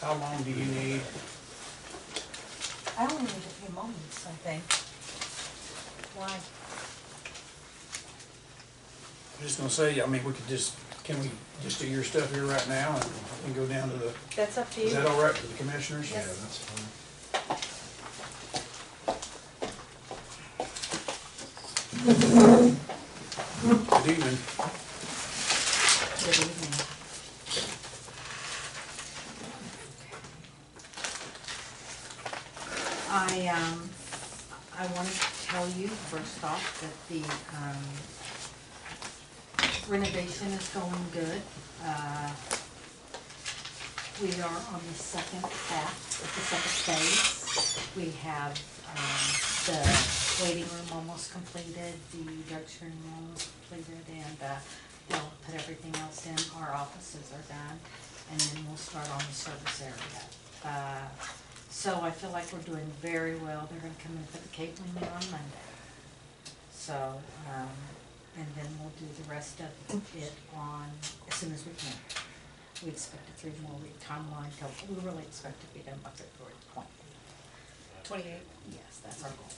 How long do you need? I only need a few moments, I think. Why? I'm just gonna say, I mean, can we just do your stuff here right now and go down to the, That's up to you. is that all right for the commissioners? Yes. Yeah, that's fine. Good evening. Good evening. I wanted to tell you first off that the renovation is going good. We are on the second half of the second phase. We have the waiting room almost completed, the drugstore room almost completed, and they'll put everything else in. Our offices are done, and then we'll start on the service area. So I feel like we're doing very well. They're gonna come in and put the cabling in on Monday. So, and then we'll do the rest of it on, as soon as we can. We expect a 3-more-week timeline, we really expect to be done by February 20th. 28. Yes, that's our goal.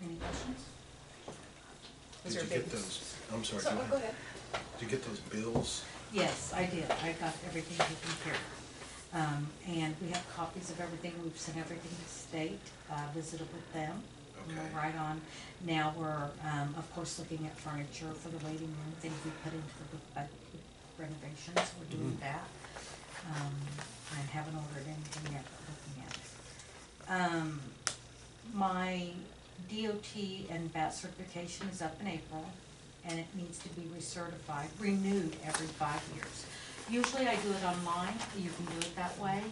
Any questions? Was Did there you a big? get those, I'm sorry, So, go oh, ahead. go ahead. Did you get those bills? Yes, I did. I got everything taken care of. And we have copies of everything. We've sent everything to state, visited with them. Okay. We're right on. Now we're, of course, looking at furniture for the waiting room, things we put into the renovations. We're doing that. I haven't ordered anything yet, but looking at it. My DOT and BAT certification is up in April, and it needs to be recertified, renewed every 5 years. Usually I do it online, you can do it that way,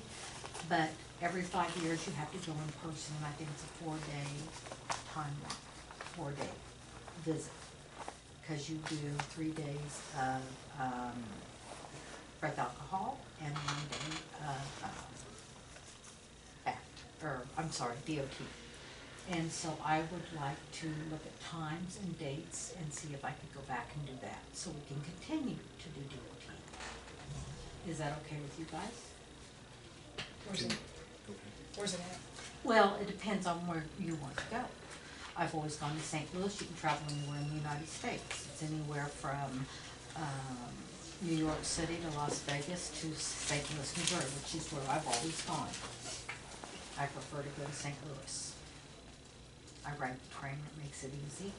but every 5 years you have to go in person, and I think it's a 4-day timeline, 4-day visit. Because you do 3 days of breath alcohol and 1 day of BAT, or I'm sorry, DOT. And so I would like to look at times and dates and see if I could go back and do that, so we can continue to do DOT. Is that okay with you guys? Where's it? Where's it at? Well, it depends on where you want to go. I've always gone to St. Louis. You can travel anywhere in the United States. It's anywhere from New York City to Las Vegas to St. Louis, Missouri, which is where I've always gone. I prefer to go to St. Louis. I ride the train, it makes it easy.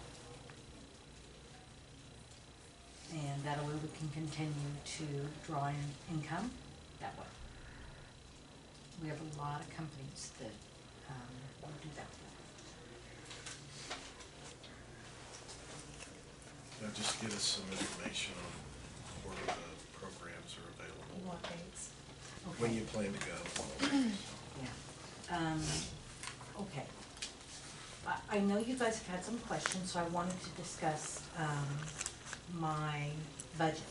And that way we can continue to draw in income that way. We have a lot of companies that will do that. Now just get us some information on where the programs are available. What dates? Okay. When you plan to go. Yeah. Okay. I know you guys have had some questions, so I wanted to discuss my budget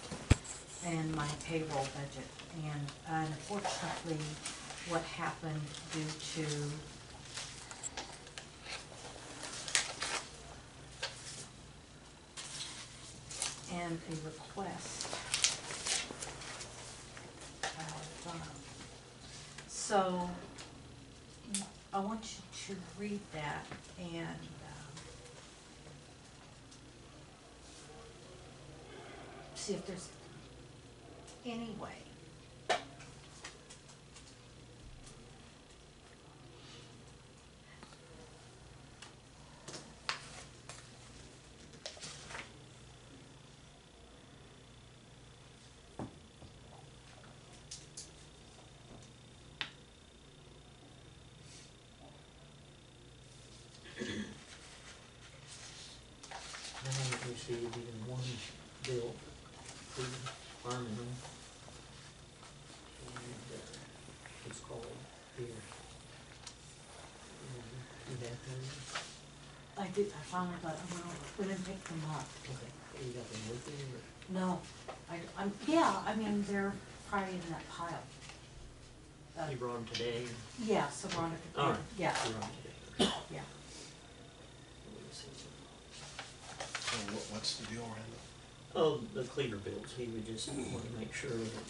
and my payroll budget. And unfortunately, what happened due to and a request so I want you to read that and see if there's any way I haven't received even one bill for farming them. And, it's called here. You have to, I did, I finally got them, we didn't pick them up. okay, you got them with you or? No, yeah, I mean, they're probably in that pile. You brought them today? Yeah, so Veronica, All right. yeah, You brought them today. yeah. Let me see some. So what's the deal, Randall? Oh, the Cleaver bills, he would just want to make sure that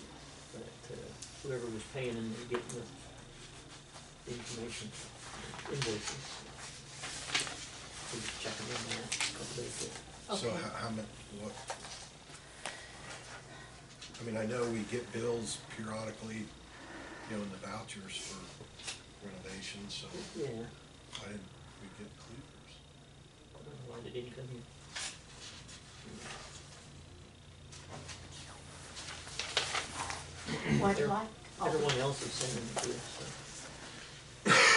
whoever was paying him was getting the information, invoices. He was checking in that a couple days ago. So Okay. how much, what? I mean, I know we get bills periodically, you know, in the vouchers for renovations, so Yeah, why didn't we get cleavers? I don't know why they didn't come here. Well, I'd like, Everyone else is sending it to us,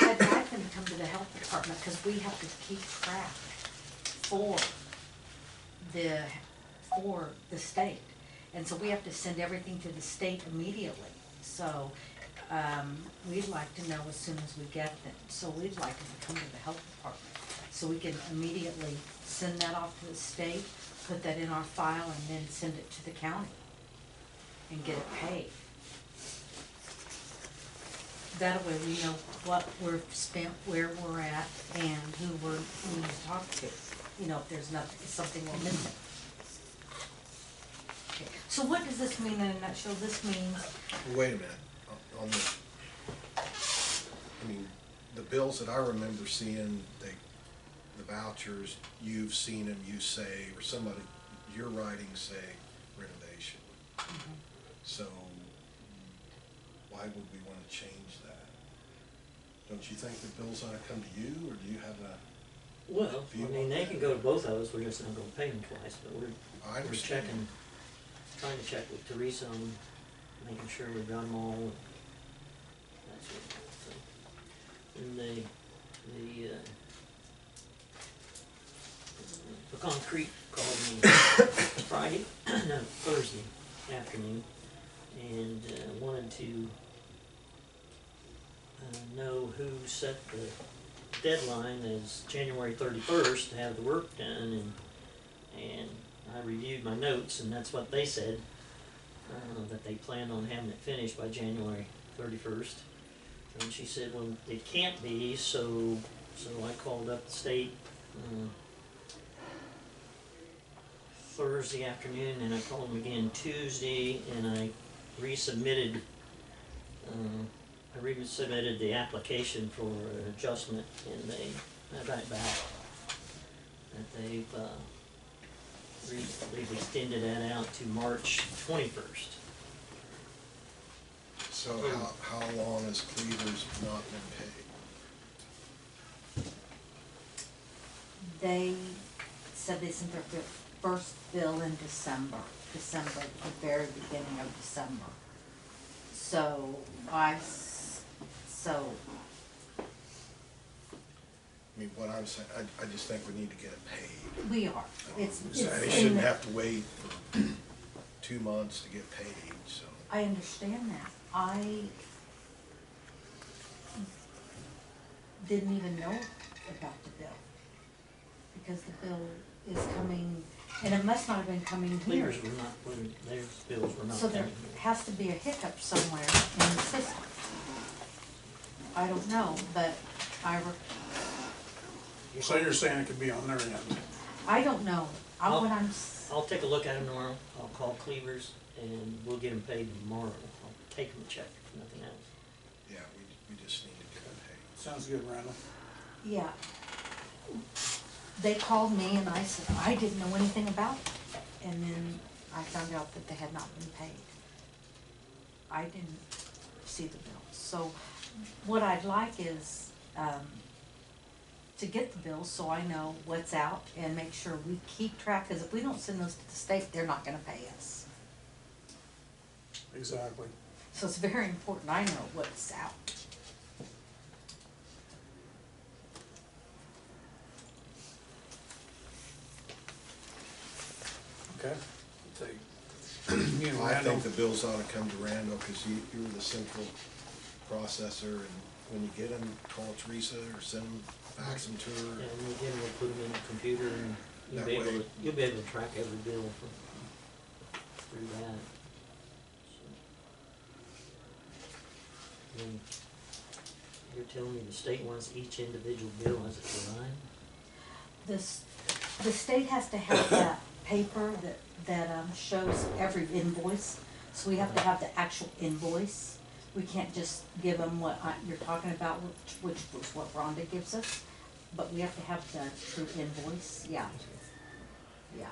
I'd like them to come to the health department, cause we have to keep track for the state. And so we have to send everything to the state immediately, so, we'd like to know as soon as we get them. So we'd like them to come to the health department, so we can immediately send that off to the state, put that in our file, and then send it to the county and get it paid. That way we know what we're spent, where we're at, and who we need to talk to, you know, if there's nothing, something we're missing. Okay, so what does this mean in a nutshell? This means, Wait a minute, on the, I mean, the bills that I remember seeing, the vouchers, you've seen them, you say, or somebody, your writings say renovation. So why would we wanna change that? Don't you think the bills ought to come to you, or do you have a, Well, I mean, they can go to both of us, we're just not gonna pay them twice, but I we're understand. checking, trying to check with Teresa on making sure we've got them all, and that sort of thing, so. And Pecan Creek called me Friday, no, Thursday afternoon, and wanted to know who set the deadline as January 31st to have the work done, and I reviewed my notes, and that's what they said, that they planned on having it finished by January 31st. And she said, well, it can't be, so I called up the state Thursday afternoon, and I called them again Tuesday, and I resubmitted the application for an adjustment, and I got back that they've extended that out to March 21st. So how long has Cleaver's not been paid? they said they sent their first bill in December, the very beginning of December. So I mean, what I'm saying, I just think we need to get it paid. we are, it's So they in shouldn't the- have to wait for 2 months to get paid, so. I understand that. I didn't even know about the bill, because the bill is coming, and it must not have been coming here. Cleavers were not, their bills were not So there coming here. has to be a hiccup somewhere in the system. I don't know, but So you're saying it could be on their end? I don't know. I'll take a look at them tomorrow, I'll call Cleavers, and we'll get them paid tomorrow. I'll take them a check, if nothing else. Yeah, we just need to get it paid. Sounds good, Randall. Yeah. They called me and I said, I didn't know anything about it. And then I found out that they had not been paid. I didn't see the bills. So what I'd like is, to get the bills so I know what's out and make sure we keep track, because if we don't send those to the state, they're not gonna pay us. Exactly. So it's very important I know what's out. Okay. Take, you and I Randall, think the bills ought to come to Randall, cause you're the central processor, and when you get them, call Teresa or send them, fax them to her. And again, we'll put them in the computer, and That way- you'll be able to track every bill through that. So. And you're telling me the state wants each individual bill as a line? The state has to have that paper that shows every invoice, so we have to have the actual invoice. We can't just give them what you're talking about, which was what Rhonda gives us, but we have to have the true invoice, yeah. Yeah,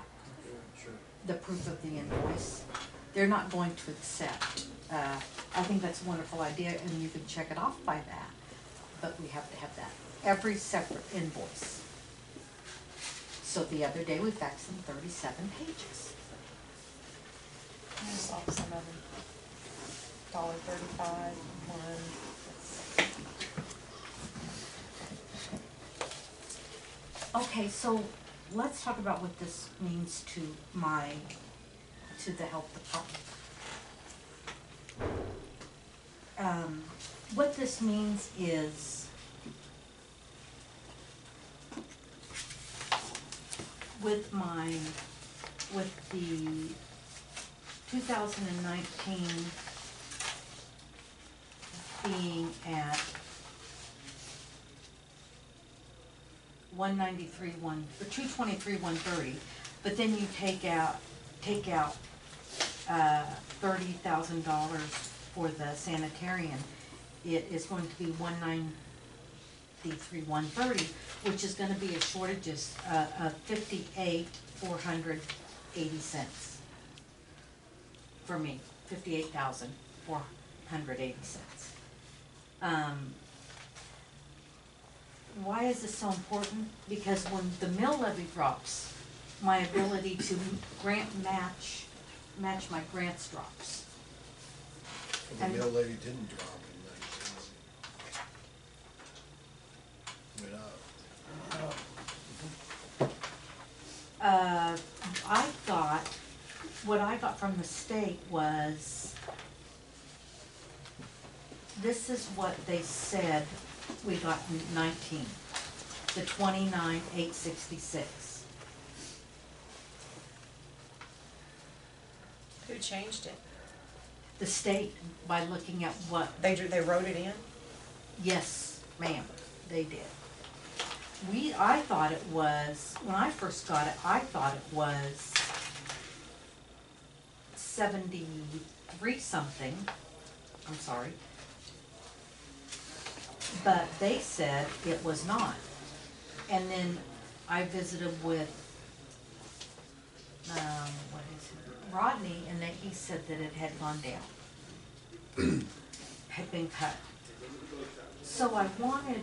Sure. the proof of the invoice. They're not going to accept. I think that's a wonderful idea, and you can check it off by that, but we have to have that, every separate invoice. So the other day, we faxed them 37 pages. I saw some of them. $1.35, one. Okay, so let's talk about what this means to the health department. What this means is with the 2019 being at 193, 223, 130, but then you take out $30,000 for the sanitarian, it is going to be 193, 130, which is gonna be a shortages of 58,480 cents for me, 58,480 cents. Why is this so important? Because when the mill levy drops, my ability to match my grants drops. The And- mill levy didn't drop in 19. Went up. I thought, what I got from the state was, this is what they said we got in 19, the 29,866. Who changed it? The state, by looking at what, They wrote it in? yes, ma'am, they did. I thought it was, when I first got it, I thought it was 73 something, I'm sorry. But they said it was not. And then I visited with, Rodney, and that he said that it had gone down. Had been cut. So I wanted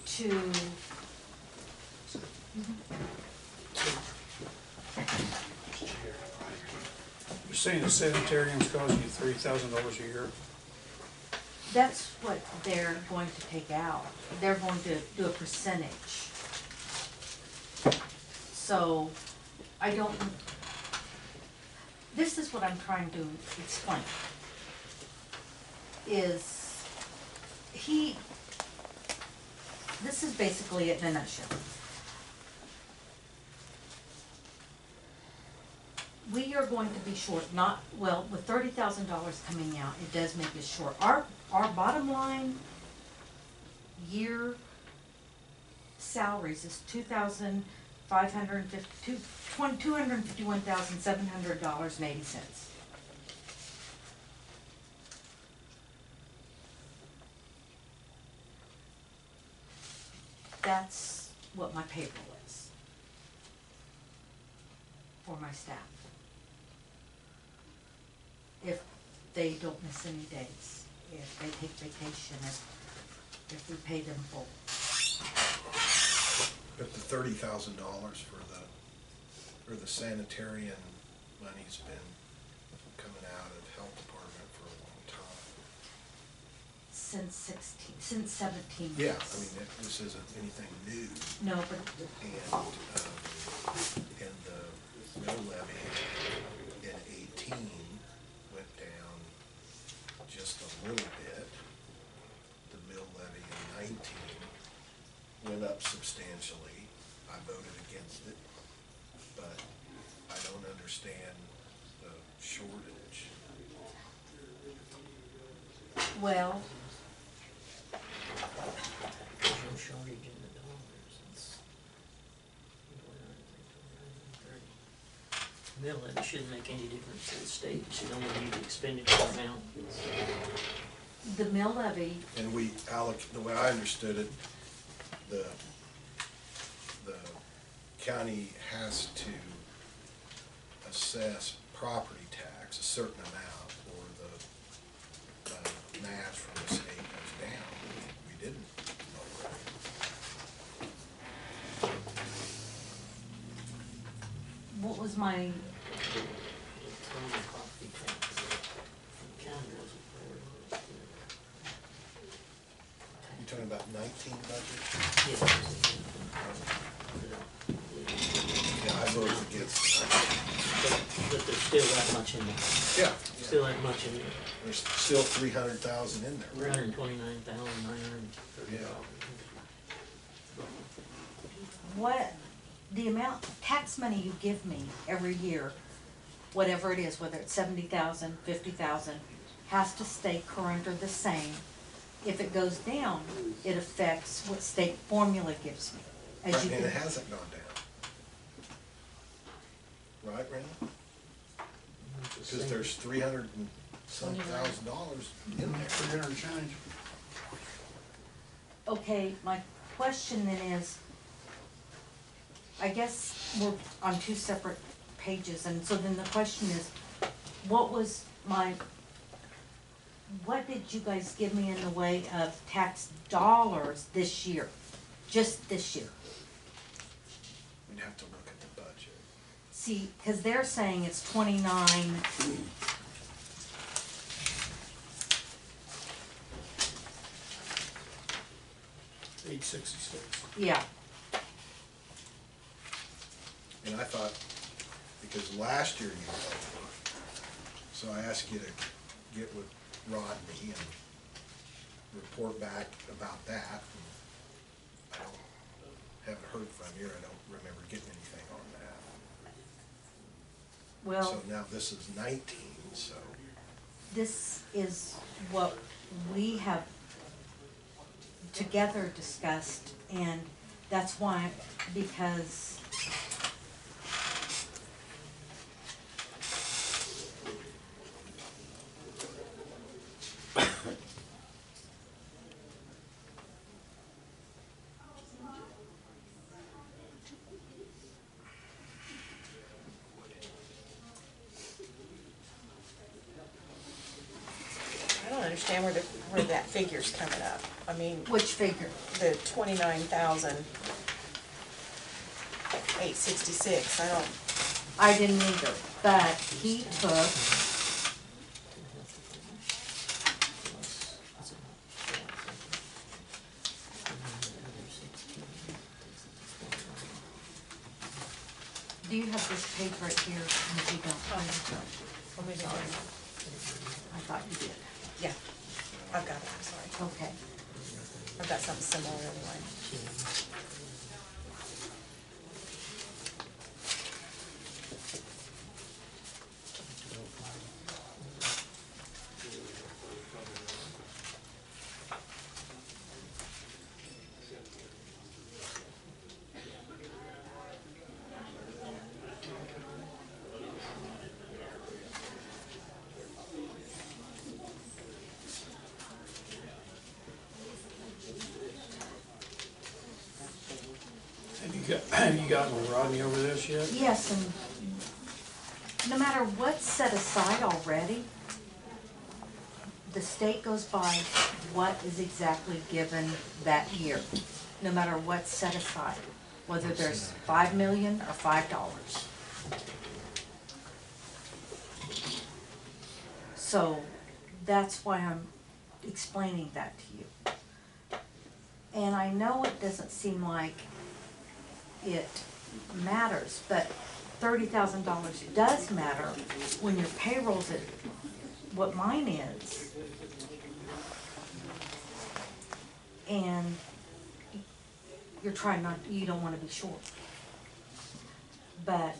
to, You're saying the sanitarium's costing you $3,000 a year? that's what they're going to take out. They're going to do a percentage. So, I don't, this is what I'm trying to explain. This is basically it in a nutshell. We are going to be short, with $30,000 coming out, it does make us short. Our bottom line year salaries is $251,700.80. That's what my payroll is for my staff. If they don't miss any days, if they take vacation, if we pay them full. But the $30,000 for the sanitarian money's been coming out of the health department for a long time. Since 17 Yeah, years. I mean, this isn't anything new. No, but And the mill levy in 18 went down just a little bit. The mill levy in 19 went up substantially. I voted against it, but I don't understand the shortage. well, There's no shortage in the dollars. Mill levy shouldn't make any difference to the state, it should only be the expenditure amount. The mill levy, And we the way I understood it, the county has to assess property tax a certain amount, or the match from the state goes down. We didn't already. what was my, The total property tax, the county wasn't there. You talking about 19 budget? Yeah, I voted against it. But there's still that much in there, Yeah. still that much in there, There's still 300,000 in there. $329,930. Yeah. what, the amount, tax money you give me every year, whatever it is, whether it's 70,000, 50,000, has to stay current or the same. If it goes down, it affects what state formula gives me. As Right, you and it can, hasn't gone down. Right, Randy? Because there's $300,000 and some $1,000 in there. 300 and change. okay, my question then is, I guess we're on two separate pages, and so then the question is, what did you guys give me in the way of tax dollars this year? Just this year? We'd have to look at the budget. See, cause they're saying it's 29, 866. yeah, And I thought, because last year you voted, so I asked you to get with Rodney and report back about that. And haven't heard from you, I don't remember getting anything on that. well, So now this is 19, so. this is what we have together discussed, and that's why, because I don't understand where that figure's coming up. I mean, which figure? the 29,866, I don't, I didn't either, but he took, do you have this page right here? And if you don't, let me sorry, I thought you did. Yeah, I've got it, I'm sorry. Okay, I've got something similar anyway. Have you gotten with Rodney over this yet? yes, and no matter what's set aside already, the state goes by what is exactly given that year, no matter what's set aside, whether there's 5 million or $5. So that's why I'm explaining that to you. And I know it doesn't seem like it matters, but $30,000 does matter when your payroll's at what mine is. And you're trying not, you don't wanna be short. But,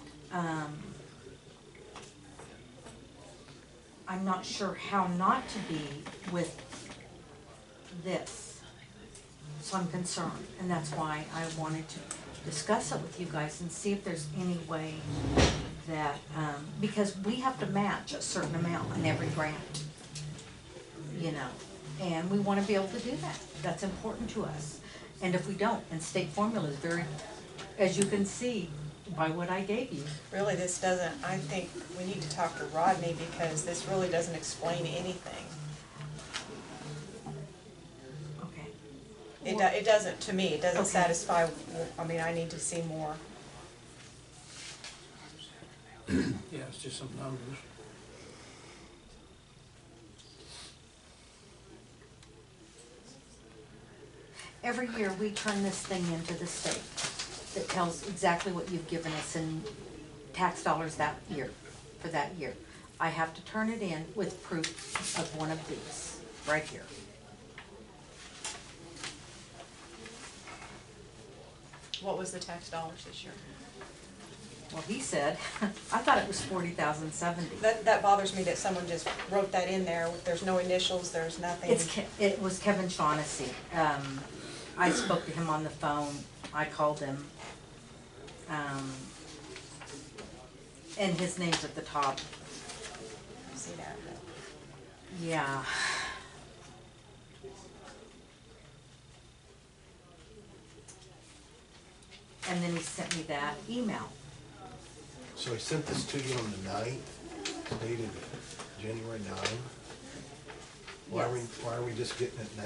I'm not sure how not to be with this. So I'm concerned, and that's why I wanted to discuss it with you guys and see if there's any way that, because we have to match a certain amount in every grant, you know, and we wanna be able to do that. That's important to us. And if we don't, and state formula is very, as you can see by what I gave you. Really, this doesn't, I think we need to talk to Rodney because this really doesn't explain anything. Okay. It doesn't, to me, it doesn't Okay. satisfy, I mean, I need to see more. Yeah, it's just some numbers. Every year, we turn this thing into the state that tells exactly what you've given us in tax dollars that year, for that year. I have to turn it in with proof of one of these, right here. What was the tax dollars this year? Well, he said, I thought it was 40,070. That bothers me that someone just wrote that in there, there's no initials, there's nothing. It was Kevin Shaughnessy. I spoke to him on the phone, I called him. And his name's at the top. I see that, but Yeah. And then he sent me that email. So he sent this to you on the 9th, dated January 9. Why Yes. are we just getting it now?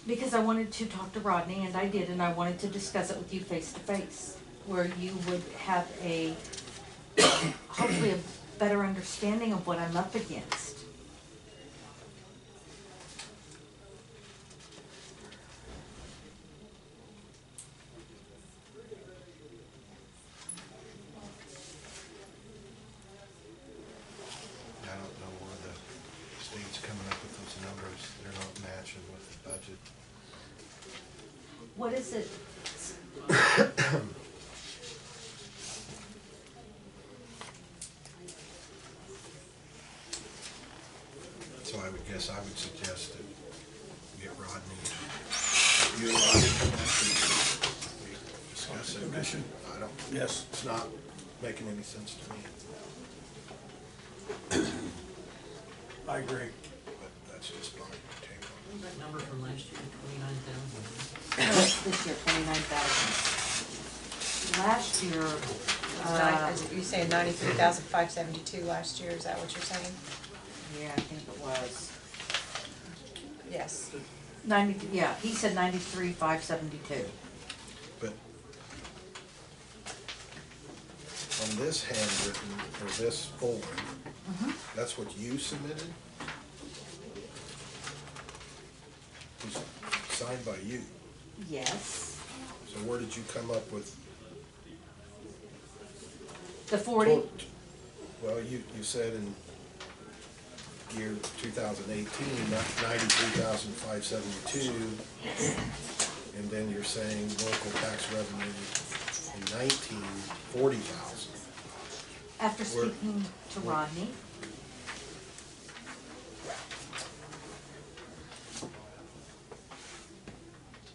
Because I wanted to talk to Rodney, and I did, and I wanted to discuss it with you face to face, where you would have a, hopefully a better understanding of what I'm up against. I don't know where the state's coming up with those numbers. They're not matching with the budget. What is it? So I would guess I would suggest that get Rodney, you and Rodney come back and discuss it. Commission. I don't, Yes. it's not making any sense to me, I agree. but that's just my take on What was that number from last year, 29,000? This year, 29,000. Last year, you saying 93,572 last year, is that what you're saying? yeah, I think it was. Yes. 90, yeah, he said 93,572. But on this handwritten, or this form, that's what you submitted? It's signed by you. Yes. So where did you come up with? The 40, Well, you said in year 2018, 93,572, and then you're saying local tax revenue in 19, 40,000. after speaking to Rodney,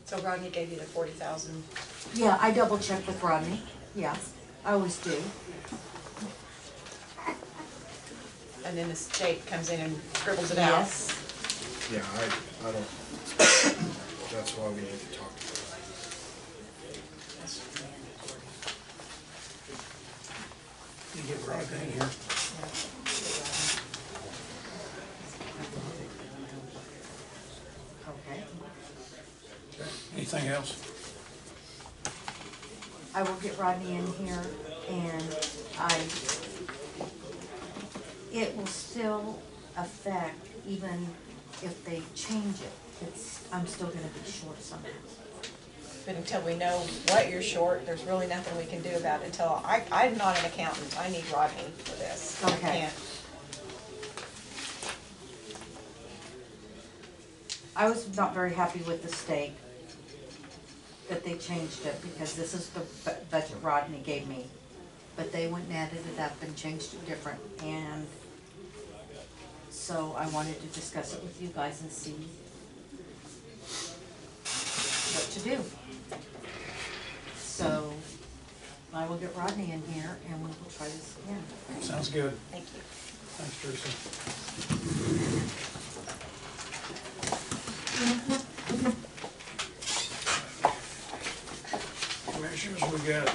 So Rodney gave you the 40,000. yeah, I double checked with Rodney, yeah, I always do. And then the state comes in and scribbles it out. Yes, Yeah, I don't, that's why we need to talk about it. You get Rodney in here. okay. Okay. Anything else? I will get Rodney in here, and it will still affect, even if they change it, I'm still gonna be short somehow. But until we know what you're short, there's really nothing we can do about it until, I'm not an accountant, I need Rodney for this. I Okay. can't. I was not very happy with the state that they changed it, because this is the budget Rodney gave me. But they went and added it up and changed it different, and so I wanted to discuss it with you guys and see what to do. So, I will get Rodney in here and we will try this again. Sounds good. Thank you. Thanks, Teresa. Commissioners, we got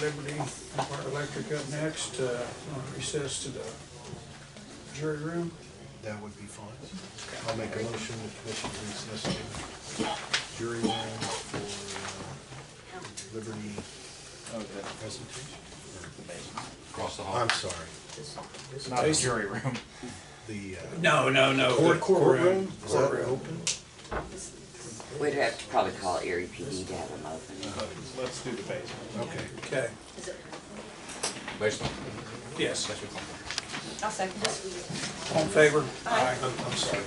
Liberty Empire Electric up next. Want to recess to the jury room? That would be fine. I'll make a motion the commission recess to jury room for Liberty presentation. Across the hall. I'm sorry, Not a jury room. the No, courtroom, is that Courtroom. open? We'd have to probably call Erie PD to have them open. Let's do the basement. Okay. Okay, Basement? yes. Basement. I'll second this. All in favor? Aye. I'm sorry.